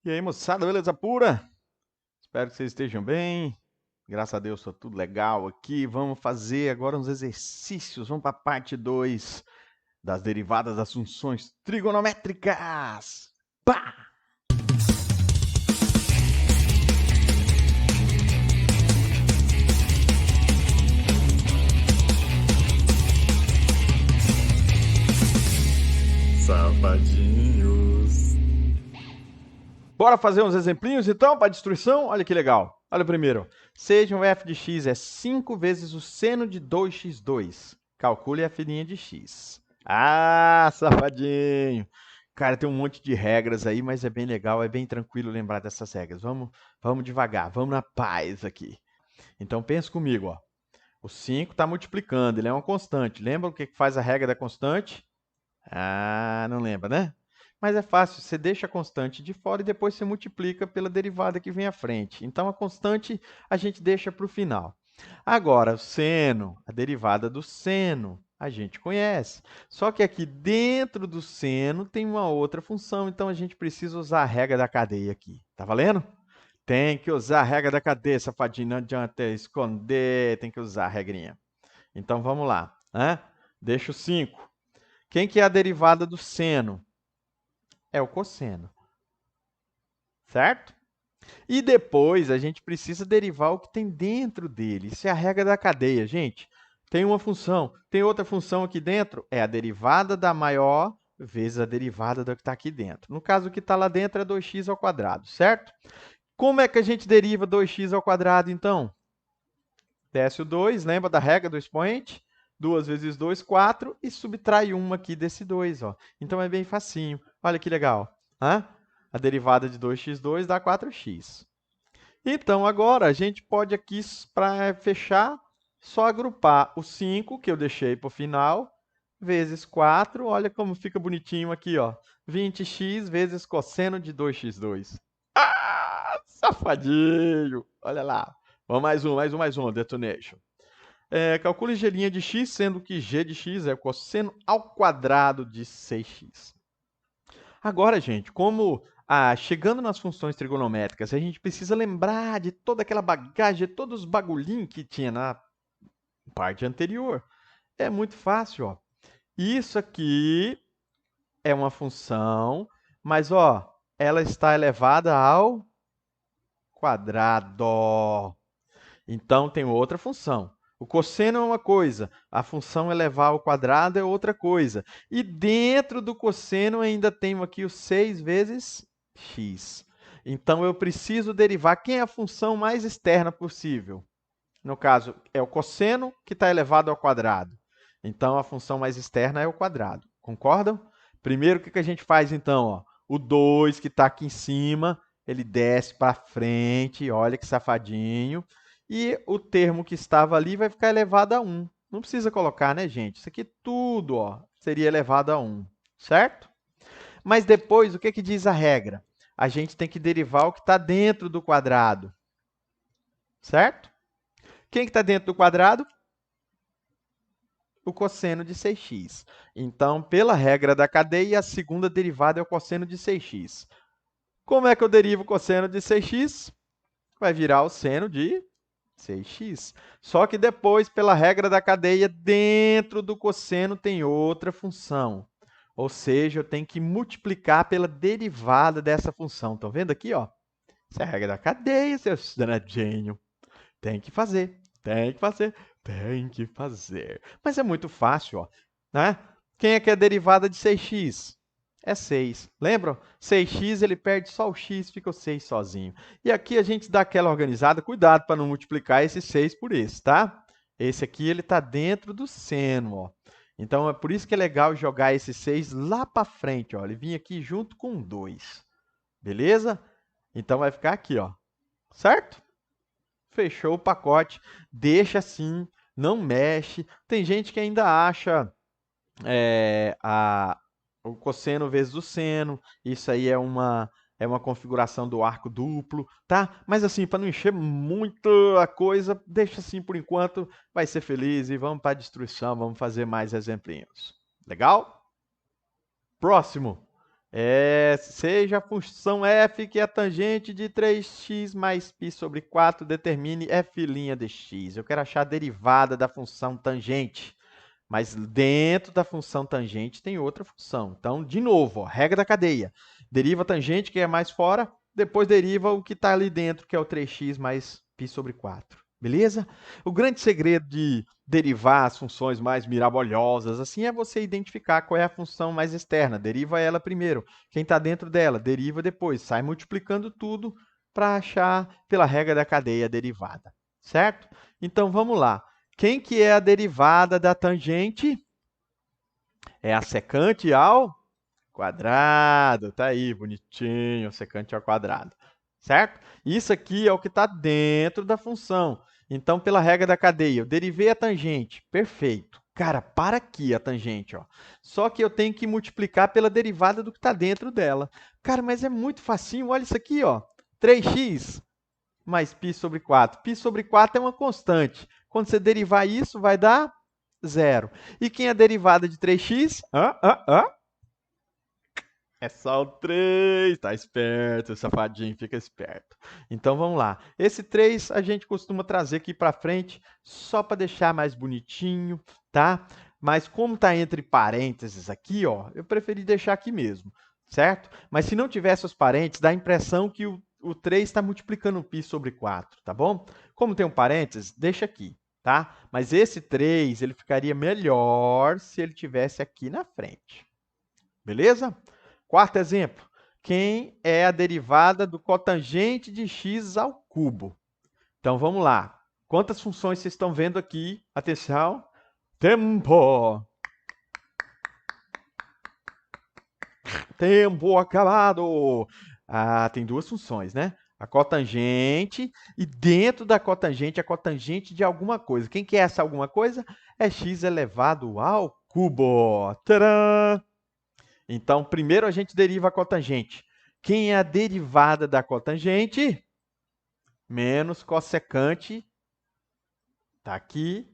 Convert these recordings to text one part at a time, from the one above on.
E aí, moçada, beleza pura? Espero que vocês estejam bem. Graças a Deus, tá tudo legal aqui. Vamos fazer agora uns exercícios. Vamos para a parte 2 das derivadas das funções trigonométricas. Pá! Safadinhos. Bora fazer uns exemplinhos então para destruição? Olha que legal. Olha o primeiro. Sejam f de x é 5 vezes o seno de 2x2. Calcule a filhinha de x. Ah, safadinho. Cara, tem um monte de regras aí, mas é bem legal, é bem tranquilo lembrar dessas regras. Vamos devagar, vamos na paz aqui. Então pensa comigo, ó. O 5 está multiplicando, ele é uma constante. Lembra o que faz a regra da constante? Ah, não lembra, né? Mas é fácil, você deixa a constante de fora e depois você multiplica pela derivada que vem à frente. Então, a constante a gente deixa para o final. Agora, o seno, a derivada do seno, a gente conhece. Só que aqui dentro do seno tem uma outra função, então a gente precisa usar a regra da cadeia aqui. Tá valendo? Tem que usar a regra da cadeia, safadinho, não adianta esconder, tem que usar a regrinha. Então, vamos lá, né? Deixa o 5. Quem que é a derivada do seno? É o cosseno, certo? E depois a gente precisa derivar o que tem dentro dele. Isso é a regra da cadeia, gente. Tem uma função, tem outra função aqui dentro, é a derivada da maior vezes a derivada do que está aqui dentro. No caso, o que está lá dentro é 2x ao quadrado, certo? Como é que a gente deriva 2x ao quadrado, então? Desce o 2, lembra da regra do expoente? 2 vezes 2, 4, e subtrai 1 aqui desse 2. Ó. Então é bem facinho. Olha que legal. Hã? A derivada de 2x2 dá 4x. Então agora a gente pode aqui, para fechar, só agrupar o 5, que eu deixei para o final, vezes 4. Olha como fica bonitinho aqui, ó. 20x vezes cosseno de 2x2. Ah, safadinho! Olha lá. Vamos mais um, detonation. Calcule g' de x, sendo que g de x é o cosseno ao quadrado de 6x. Agora, gente, como chegando nas funções trigonométricas, a gente precisa lembrar de toda aquela bagagem, de todos os bagulhinhos que tinha na parte anterior. É muito fácil, ó. Isso aqui é uma função, mas, ó, ela está elevada ao quadrado. Então, tem outra função. O cosseno é uma coisa, a função elevar ao quadrado é outra coisa. E dentro do cosseno ainda tenho aqui o 6 vezes x. Então, eu preciso derivar quem é a função mais externa possível. No caso, é o cosseno que está elevado ao quadrado. Então, a função mais externa é o quadrado. Concordam? Primeiro, o que a gente faz, então? Ó? O 2, que está aqui em cima, ele desce para frente, olha que safadinho. E o termo que estava ali vai ficar elevado a 1. Não precisa colocar, né, gente? Isso aqui tudo ó, seria elevado a 1, certo? Mas depois, o que diz a regra? A gente tem que derivar o que está dentro do quadrado, certo? Quem que está dentro do quadrado? O cosseno de 6x. Então, pela regra da cadeia, a segunda derivada é o cosseno de 6x. Como é que eu derivo o cosseno de 6x? Vai virar o seno de 6x. Só que depois, pela regra da cadeia, dentro do cosseno tem outra função. Ou seja, eu tenho que multiplicar pela derivada dessa função. Estão vendo aqui? Ó? Essa é a regra da cadeia, seu danadinho. Tem que fazer, tem que fazer, tem que fazer. Mas é muito fácil, ó, né? Quem é que é a derivada de 6x? É 6. Lembram? 6x ele perde só o x, fica o 6 sozinho. E aqui a gente dá aquela organizada, cuidado para não multiplicar esse 6 por esse, tá? Esse aqui ele está dentro do seno, ó. Então é por isso que é legal jogar esse 6 lá para frente, ó. Ele vinha aqui junto com 2. Beleza? Então vai ficar aqui, ó. Certo? Fechou o pacote, deixa assim, não mexe. Tem gente que ainda acha o cosseno vezes o seno, isso aí é uma configuração do arco duplo, tá? Mas assim, para não encher muito a coisa, deixa assim por enquanto, vai ser feliz e vamos para a destruição, vamos fazer mais exemplinhos. Legal? Próximo. Seja a função f que é a tangente de 3x mais π sobre 4, determine f' de x. Eu quero achar a derivada da função tangente, mas dentro da função tangente tem outra função. Então, de novo, ó, regra da cadeia. Deriva a tangente, que é mais fora, depois deriva o que está ali dentro, que é o 3x mais π sobre 4. Beleza? O grande segredo de derivar as funções mais mirabolhosas assim é você identificar qual é a função mais externa. Deriva ela primeiro. Quem está dentro dela, deriva depois. Sai multiplicando tudo para achar, pela regra da cadeia, a derivada. Certo? Então, vamos lá. Quem que é a derivada da tangente? É a secante ao quadrado. Tá aí, bonitinho, secante ao quadrado. Certo? Isso aqui é o que está dentro da função. Então, pela regra da cadeia, eu derivei a tangente. Perfeito. Cara, para aqui a tangente, ó. Só que eu tenho que multiplicar pela derivada do que está dentro dela. Cara, mas é muito facinho. Olha isso aqui, ó. 3x mais π sobre 4. Π sobre 4 é uma constante. Quando você derivar isso, vai dar zero. E quem é a derivada de 3x? É só o 3. Tá esperto, safadinho, fica esperto. Então vamos lá. Esse 3 a gente costuma trazer aqui para frente só para deixar mais bonitinho, tá? Mas como tá entre parênteses aqui, ó, eu preferi deixar aqui mesmo, certo? Mas se não tivesse os parênteses, dá a impressão que o 3 está multiplicando π sobre 4, tá bom? Como tem um parênteses, deixa aqui, tá? Mas esse 3, ele ficaria melhor se ele tivesse aqui na frente. Beleza? Quarto exemplo. Quem é a derivada do cotangente de x ao cubo? Então, vamos lá. Quantas funções vocês estão vendo aqui? Atenção. Tempo. Tempo acabado. Ah, tem duas funções, né? A cotangente e dentro da cotangente, a cotangente de alguma coisa. Quem que é essa alguma coisa? É x elevado ao cubo. Tcharam! Então, primeiro a gente deriva a cotangente. Quem é a derivada da cotangente? Menos cossecante. Está aqui.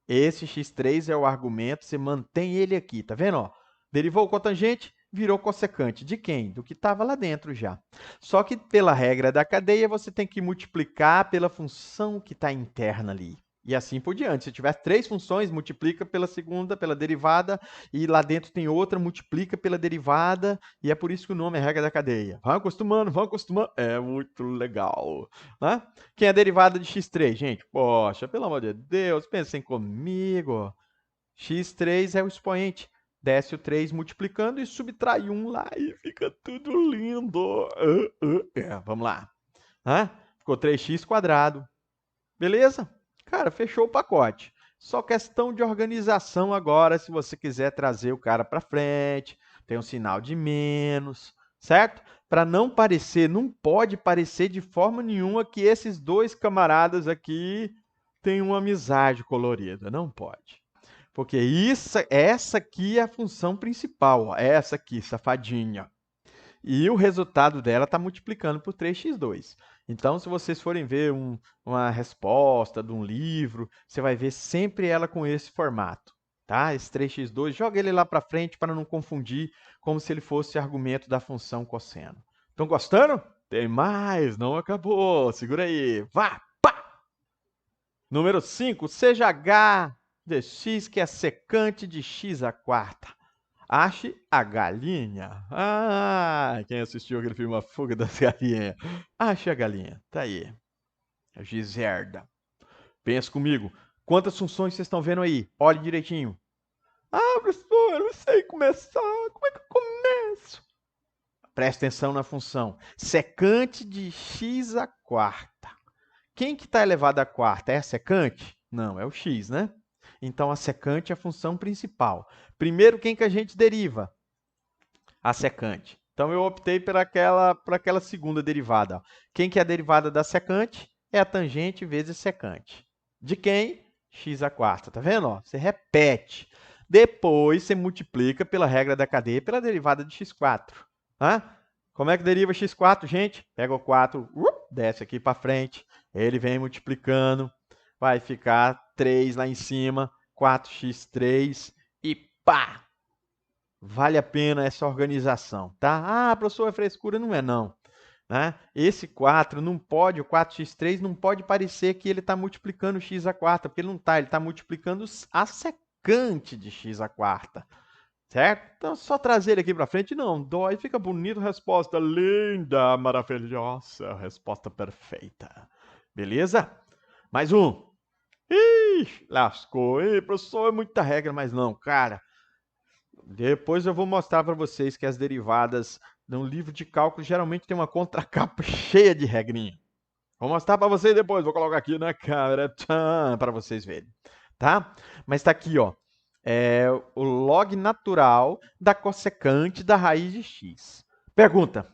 Esse x3 é o argumento, você mantém ele aqui, tá vendo? Ó, derivou o cotangente, virou cossecante. De quem? Do que estava lá dentro já. Só que pela regra da cadeia, você tem que multiplicar pela função que está interna ali. E assim por diante. Se tiver três funções, multiplica pela segunda, pela derivada, e lá dentro tem outra, multiplica pela derivada, e é por isso que o nome é regra da cadeia. Vão acostumando, vão acostumando. É muito legal. Né? Quem é a derivada de x3, gente? Poxa, pelo amor de Deus, pensem comigo. x3 é o expoente. Desce o 3 multiplicando e subtrai 1 lá e fica tudo lindo. Vamos lá. Ficou 3x quadrado. Beleza? Cara, fechou o pacote. Só questão de organização agora, se você quiser trazer o cara para frente, tem um sinal de menos, certo? Para não parecer, não pode parecer de forma nenhuma que esses dois camaradas aqui têm uma amizade colorida. Não pode. Porque essa aqui é a função principal, ó, essa aqui, safadinha. E o resultado dela está multiplicando por 3x2. Então, se vocês forem ver uma resposta de um livro, você vai ver sempre ela com esse formato. Tá? Esse 3x2, joga ele lá para frente para não confundir, como se ele fosse argumento da função cosseno. Estão gostando? Tem mais, não acabou. Segura aí. Vá! Pá! Número 5, seja h de x, que é secante de x à quarta. Ache a galinha. Ah, quem assistiu aquele filme A Fuga das Galinhas? Ache a galinha. Tá aí. A Giserda. Pensa comigo. Quantas funções vocês estão vendo aí? Olhe direitinho. Ah, professor, eu não sei começar. Como é que eu começo? Presta atenção na função. Secante de x à quarta. Quem que está elevado à quarta? É a secante? Não, é o x, né? Então, a secante é a função principal. Primeiro, quem que a gente deriva? A secante. Então, eu optei por aquela segunda derivada. Quem que é a derivada da secante? É a tangente vezes secante. De quem? X à quarta. Tá vendo? Ó, você repete. Depois, você multiplica pela regra da cadeia pela derivada de x4. Como é que deriva x4, gente? Pega o 4, desce aqui para frente. Ele vem multiplicando. Vai ficar 3 lá em cima. 4x3 e pá! Vale a pena essa organização, tá? Ah, professor, é frescura? Não é não. Né? Esse 4 não pode, o 4x3 não pode parecer que ele está multiplicando x à quarta, porque ele não está, ele está multiplicando a secante de x à quarta. Certo? Então, só trazer ele aqui para frente, não, dói, fica bonito, resposta linda, maravilhosa, resposta perfeita. Beleza? Mais um. Ih, lascou. Ih, professor, é muita regra, mas não, cara. Depois eu vou mostrar para vocês que as derivadas no livro de cálculo geralmente tem uma contracapa cheia de regrinha. Vou mostrar para vocês depois, vou colocar aqui na câmera para vocês verem, tá? Mas está aqui, ó, o log natural da cossecante da raiz de x. Pergunta,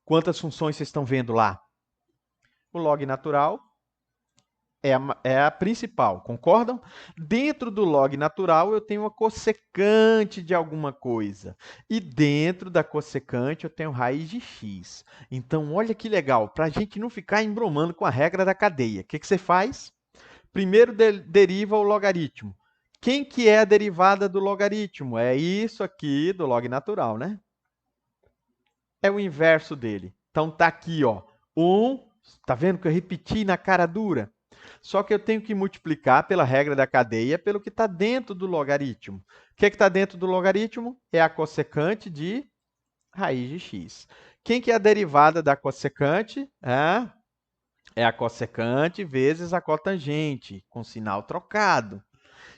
quantas funções vocês estão vendo lá? O log natural é a principal, concordam? Dentro do log natural eu tenho a cossecante de alguma coisa. E dentro da cossecante eu tenho raiz de x. Então, olha que legal, para a gente não ficar embromando com a regra da cadeia. O que você faz? Primeiro deriva o logaritmo. Quem que é a derivada do logaritmo? É isso aqui do log natural, né? É o inverso dele. Então, tá aqui, ó. Tá vendo que eu repeti na cara dura? Só que eu tenho que multiplicar pela regra da cadeia pelo que está dentro do logaritmo. O que está dentro do logaritmo? É a cossecante de raiz de x. Quem que é a derivada da cossecante? É a cossecante vezes a cotangente, com sinal trocado.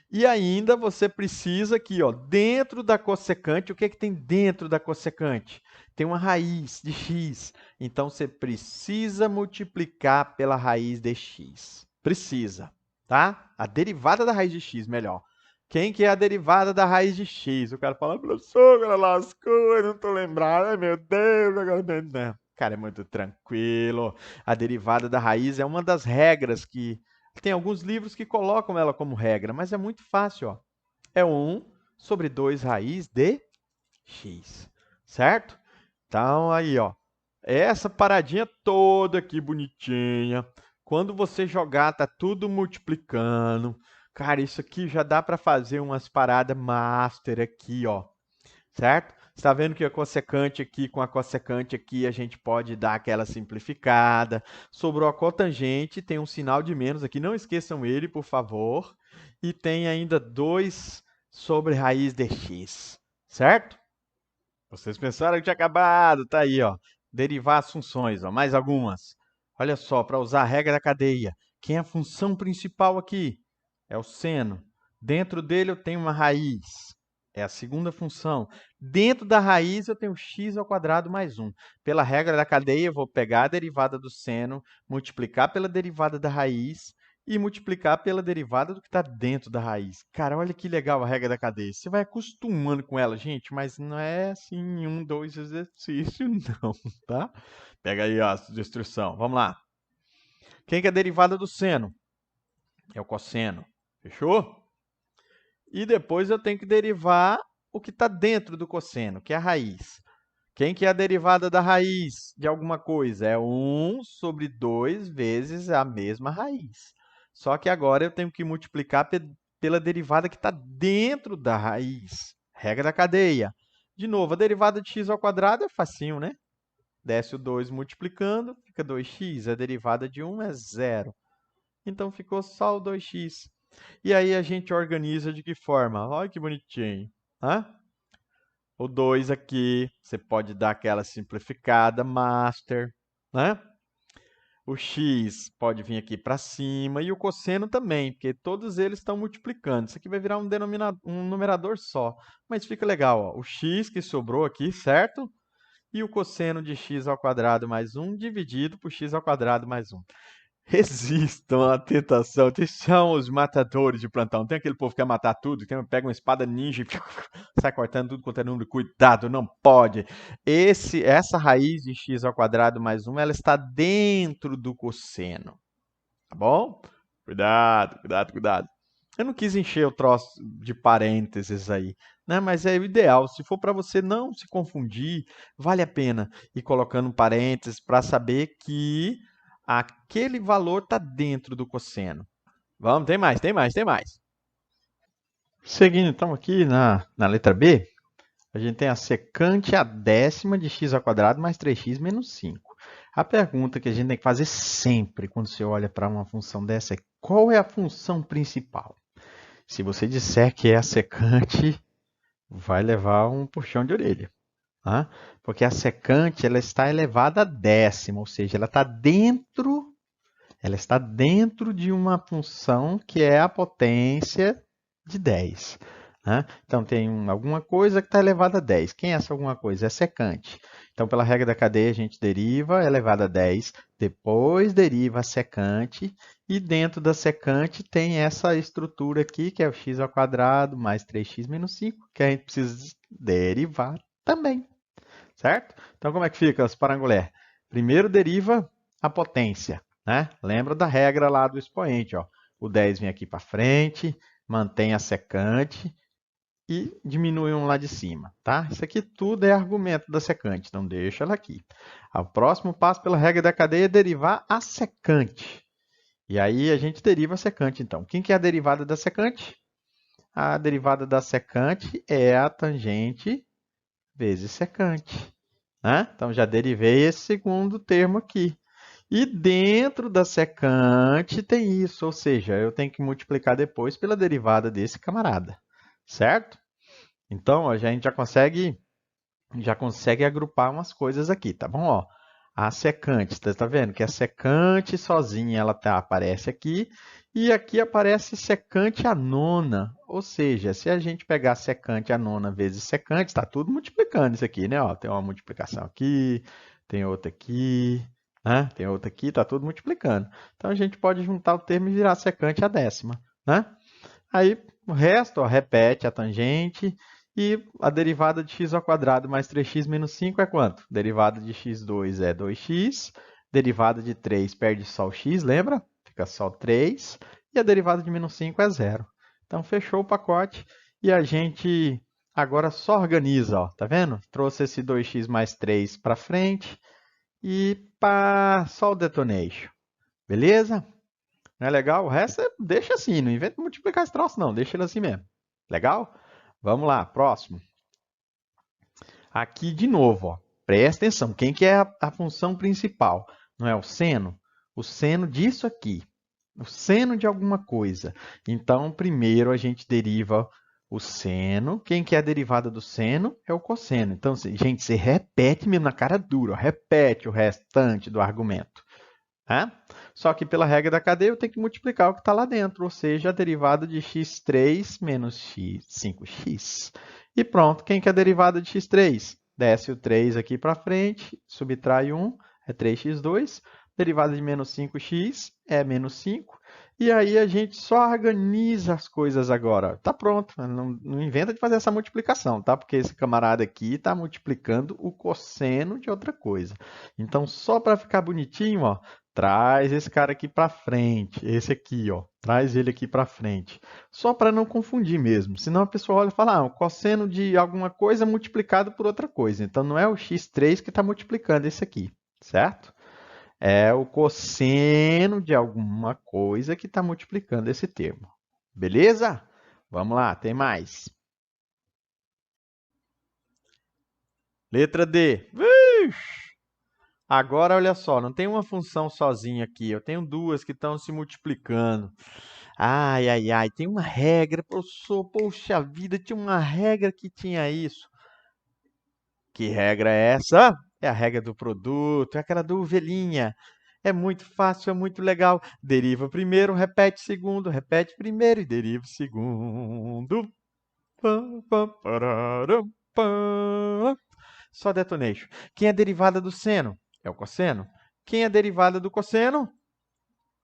E ainda você precisa aqui, ó, dentro da cossecante, o que tem dentro da cossecante? Tem uma raiz de x. Então, você precisa multiplicar pela raiz de x. Precisa, tá? A derivada da raiz de x, melhor. Quem que é a derivada da raiz de x? O cara fala, professor, agora lascou, eu não tô lembrado. Ai, meu Deus, agora não. Cara, é muito tranquilo. A derivada da raiz é uma das regras que tem alguns livros que colocam ela como regra, mas é muito fácil, ó. É 1 sobre 2 raiz de x, certo? Então, aí, ó. Essa paradinha toda aqui bonitinha. Quando você jogar, tá tudo multiplicando. Cara, isso aqui já dá para fazer umas paradas master aqui, ó. Certo? Você está vendo que a cossecante aqui com a cossecante aqui a gente pode dar aquela simplificada. Sobrou a cotangente, tem um sinal de menos aqui, não esqueçam ele, por favor. E tem ainda 2 sobre raiz de x, certo? Vocês pensaram que tinha acabado, tá aí, ó. Derivar as funções, ó, mais algumas. Olha só, para usar a regra da cadeia. Quem é a função principal aqui? É o seno. Dentro dele eu tenho uma raiz. É a segunda função. Dentro da raiz eu tenho x ao quadrado mais 1. Pela regra da cadeia, eu vou pegar a derivada do seno, multiplicar pela derivada da raiz e multiplicar pela derivada do que está dentro da raiz. Cara, olha que legal a regra da cadeia. Você vai acostumando com ela, gente, mas não é assim em 1, 2 exercícios, não, tá? Pega aí a destruição. Vamos lá. Quem que é a derivada do seno? É o cosseno. Fechou? E depois eu tenho que derivar o que está dentro do cosseno, que é a raiz. Quem que é a derivada da raiz de alguma coisa? É 1 sobre 2 vezes a mesma raiz. Só que agora eu tenho que multiplicar pela derivada que está dentro da raiz. Regra da cadeia. De novo, a derivada de x ao quadrado é facinho, né? Desce o 2 multiplicando, fica 2x. A derivada de 1 é 0. Então, ficou só o 2x. E aí a gente organiza de que forma? Olha que bonitinho. Hã? O 2 aqui, você pode dar aquela simplificada, master, né? O x pode vir aqui para cima e o cosseno também, porque todos eles estão multiplicando. Isso aqui vai virar um numerador só. Mas fica legal, ó. O x que sobrou aqui, certo? E o cosseno de x ao quadrado mais 1 dividido por x ao quadrado mais 1. Resistam à tentação. Esses são os matadores de plantão. Tem aquele povo que quer matar tudo, que pega uma espada ninja e sai cortando tudo quanto é número. Cuidado, não pode. Essa raiz de x ao quadrado mais 1, ela está dentro do cosseno. Tá bom? Cuidado, cuidado, cuidado. Eu não quis encher o troço de parênteses aí, né? Mas é o ideal. Se for para você não se confundir, vale a pena ir colocando parênteses para saber que aquele valor está dentro do cosseno. Vamos, tem mais, tem mais, tem mais. Seguindo então aqui na letra B, A gente tem a secante a décima de x ao quadrado mais 3x menos 5. A pergunta que a gente tem que fazer sempre quando você olha para uma função dessa é qual é a função principal? Se você disser que é a secante, vai levar um puxão de orelha. Tá? Porque a secante ela está elevada a décima, ou seja, ela está dentro de uma função que é a potência de 10. Né? Então, tem alguma coisa que está elevada a 10. Quem é essa alguma coisa? É secante. Então, pela regra da cadeia, a gente deriva elevada a 10, depois deriva a secante, e dentro da secante tem essa estrutura aqui, que é o x ao quadrado mais 3x menos 5, que a gente precisa derivar também. Certo? Então, como é que fica as parangolé? Primeiro deriva a potência, né? Lembra da regra lá do expoente, ó. O 10 vem aqui para frente, mantém a secante e diminui um lá de cima, tá? Isso aqui tudo é argumento da secante, então deixa ela aqui. O próximo passo pela regra da cadeia é derivar a secante. E aí a gente deriva a secante, então. Quem que é a derivada da secante? A derivada da secante é a tangente vezes secante. Né? Então, já derivei esse segundo termo aqui. E dentro da secante tem isso, ou seja, eu tenho que multiplicar depois pela derivada desse camarada, certo? Então, a gente já consegue agrupar umas coisas aqui, tá bom? Ó, a secante, tá vendo que a secante sozinha ela aparece aqui, e aqui aparece secante a nona, ou seja, se a gente pegar secante a nona vezes secante, está tudo multiplicando isso aqui, né? Ó, tem uma multiplicação aqui, tem outra aqui, né? Tem outra aqui, está tudo multiplicando. Então a gente pode juntar o termo e virar secante a décima, né? Aí o resto, ó, repete a tangente. E a derivada de x ao quadrado mais 3x menos 5 é quanto? Derivada de x2 é 2x. Derivada de 3 perde só o x, lembra? Fica só 3. E a derivada de menos 5 é 0. Então, fechou o pacote. E a gente agora só organiza, ó, tá vendo? Trouxe esse 2x mais 3 para frente. E pá, só o detonation. Beleza? Não é legal? O resto deixa assim, não inventa multiplicar esse troço não, deixa ele assim mesmo. Legal? Vamos lá, próximo. Aqui de novo, ó, presta atenção, quem que é a função principal? Não é o seno? O seno disso aqui, o seno de alguma coisa. Então, primeiro a gente deriva o seno. Quem que é a derivada do seno? É o cosseno. Então, gente, você repete mesmo na cara dura, ó, repete o restante do argumento. Né? Só que pela regra da cadeia eu tenho que multiplicar o que está lá dentro, ou seja, a derivada de x3 menos x, 5x. E pronto, quem que é a derivada de x3? Desce o 3 aqui para frente, subtrai 1, é 3x2. Derivada de menos 5x é menos 5. E aí a gente só organiza as coisas agora. Tá pronto, não inventa de fazer essa multiplicação, tá? Porque esse camarada aqui está multiplicando o cosseno de outra coisa. Então, só para ficar bonitinho, ó, traz esse cara aqui para frente, esse aqui, ó, traz ele aqui para frente. Só para não confundir mesmo, senão a pessoa olha e fala, o cosseno de alguma coisa multiplicado por outra coisa. Então não é o x3 que está multiplicando esse aqui, certo? É o cosseno de alguma coisa que está multiplicando esse termo. Beleza? Vamos lá, tem mais. Letra D. Vixe! Agora, olha só, não tem uma função sozinha aqui, eu tenho duas que estão se multiplicando. Ai, ai, ai, tem uma regra, professor, poxa vida, tinha uma regra que tinha isso. Que regra é essa? É a regra do produto, é aquela do ovelhinha. É muito fácil, é muito legal. Deriva primeiro, repete segundo, repete primeiro e deriva segundo. Pam, pam, pararam, pam. Só detonation. Quem é a derivada do seno? É o cosseno. Quem é a derivada do cosseno?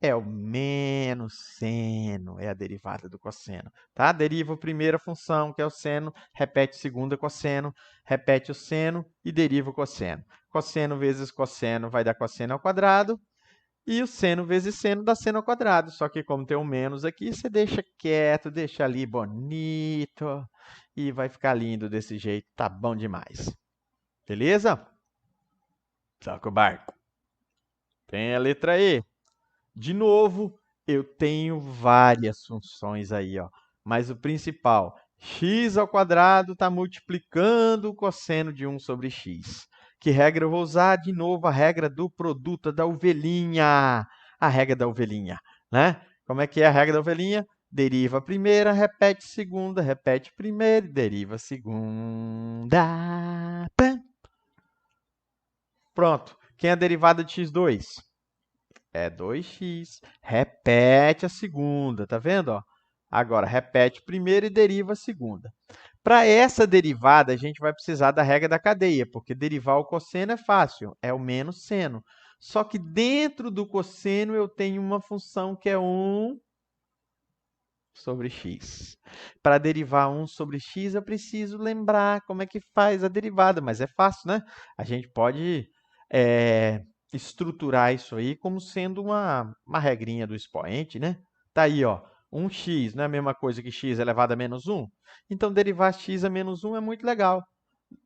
É o menos seno, é a derivada do cosseno, tá? Deriva a primeira função, que é o seno, repete a segunda cosseno, repete o seno e deriva o cosseno. Cosseno vezes cosseno vai dar cosseno ao quadrado, e o seno vezes seno dá seno ao quadrado. Só que como tem um menos aqui, você deixa quieto, deixa ali bonito, e vai ficar lindo desse jeito, tá bom demais. Beleza? Toca o barco. Tem a letra E. De novo, eu tenho várias funções aí, ó. Mas o principal, x ao quadrado está multiplicando o cosseno de 1 sobre x. Que regra eu vou usar? De novo, a regra do produto da ovelhinha. A regra da ovelhinha, né? Como é que é a regra da ovelhinha? Deriva a primeira, repete segunda, repete primeira, deriva a segunda. Pã. Pronto. Quem é a derivada de x2? É 2x. Repete a segunda, tá vendo? Ó? Agora, repete primeiro e deriva a segunda. Para essa derivada, a gente vai precisar da regra da cadeia, porque derivar o cosseno é fácil, é o menos seno. Só que dentro do cosseno eu tenho uma função que é 1 sobre x. Para derivar 1 sobre x, eu preciso lembrar como é que faz a derivada, mas é fácil, né? A gente pode estruturar isso aí como sendo uma regrinha do expoente, né? Tá aí, ó. 1x não é a mesma coisa que x elevado a menos 1? Então, derivar x a menos 1 é muito legal.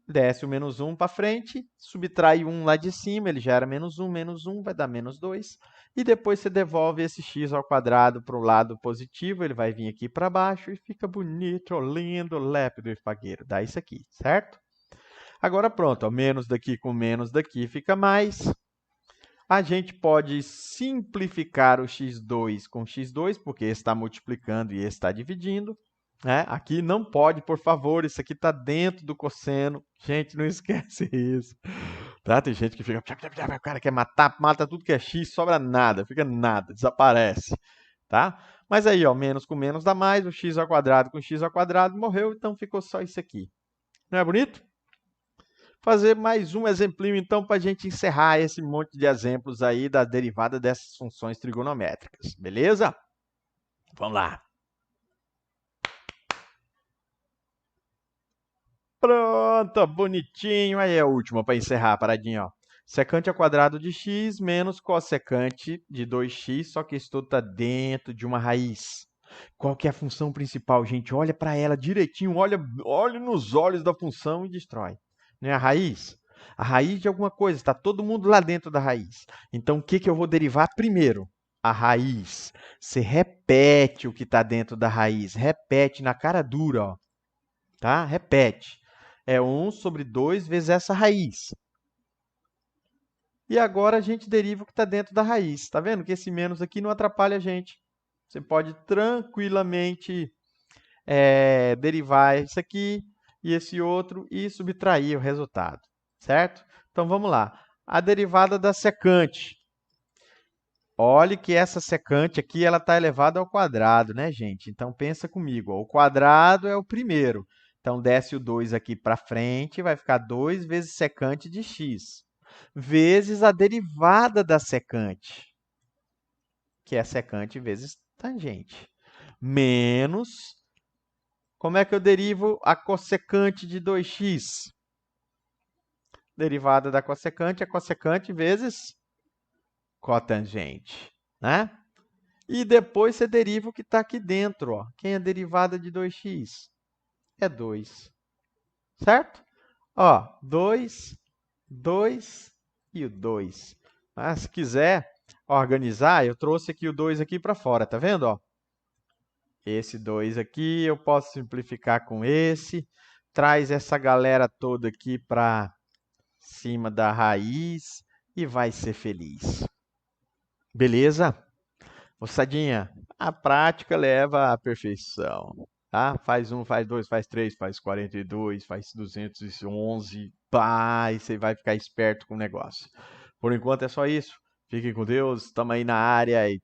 Desce o menos 1 para frente, subtrai 1 lá de cima, ele já era menos 1 vai dar menos 2. E depois você devolve esse x ao quadrado para o lado positivo, ele vai vir aqui para baixo e fica bonito, lindo, lépido e fagueiro. Dá isso aqui, certo? Agora pronto, ó, menos daqui com menos daqui fica mais. A gente pode simplificar o x2 com x2, porque está multiplicando e está dividindo. Né? Aqui não pode, por favor, isso aqui está dentro do cosseno. Gente, não esquece isso. Tá? Tem gente que fica, o cara quer matar, mata tudo que é x, sobra nada, fica nada, desaparece. Tá? Mas aí, ó, menos com menos dá mais, o x ao quadrado com x ao quadrado morreu, então ficou só isso aqui. Não é bonito? Fazer mais um exemplinho, então, para a gente encerrar esse monte de exemplos aí da derivada dessas funções trigonométricas. Beleza? Vamos lá. Pronto, bonitinho. Aí é a última para encerrar a paradinha, ó. Secante ao quadrado de x menos cossecante de 2x, só que isso tudo está dentro de uma raiz. Qual que é a função principal, gente? Olha para ela direitinho, olha nos olhos da função e destrói. Não é a raiz? A raiz de alguma coisa, está todo mundo lá dentro da raiz. Então, o que, que eu vou derivar primeiro? A raiz. Você repete o que está dentro da raiz. Repete na cara dura, ó. Tá? Repete. É 1 sobre 2 vezes essa raiz. E agora a gente deriva o que está dentro da raiz. Está vendo que esse menos aqui não atrapalha a gente. Você pode tranquilamente derivar isso aqui e esse outro e subtrair o resultado, certo? Então, vamos lá. A derivada da secante. Olhe que essa secante aqui ela está elevada ao quadrado, né, gente? Então, pensa comigo. Ó, o quadrado é o primeiro. Então, desce o 2 aqui para frente, vai ficar 2 vezes secante de x, vezes a derivada da secante, que é secante vezes tangente, menos... Como é que eu derivo a cossecante de 2x? Derivada da cossecante é cossecante vezes cotangente, né? E depois você deriva o que está aqui dentro, ó. Quem é a derivada de 2x? É 2, certo? Ó, 2, 2 e o 2. Mas se quiser organizar, eu trouxe aqui o 2 aqui para fora, tá vendo? Ó? Esse 2 aqui eu posso simplificar com esse. Traz essa galera toda aqui para cima da raiz e vai ser feliz. Beleza? Moçadinha, a prática leva à perfeição. Tá? Faz 1, faz 2, faz 3, faz 42, faz 211. Pá, e você vai ficar esperto com o negócio. Por enquanto é só isso. Fiquem com Deus, estamos aí na área e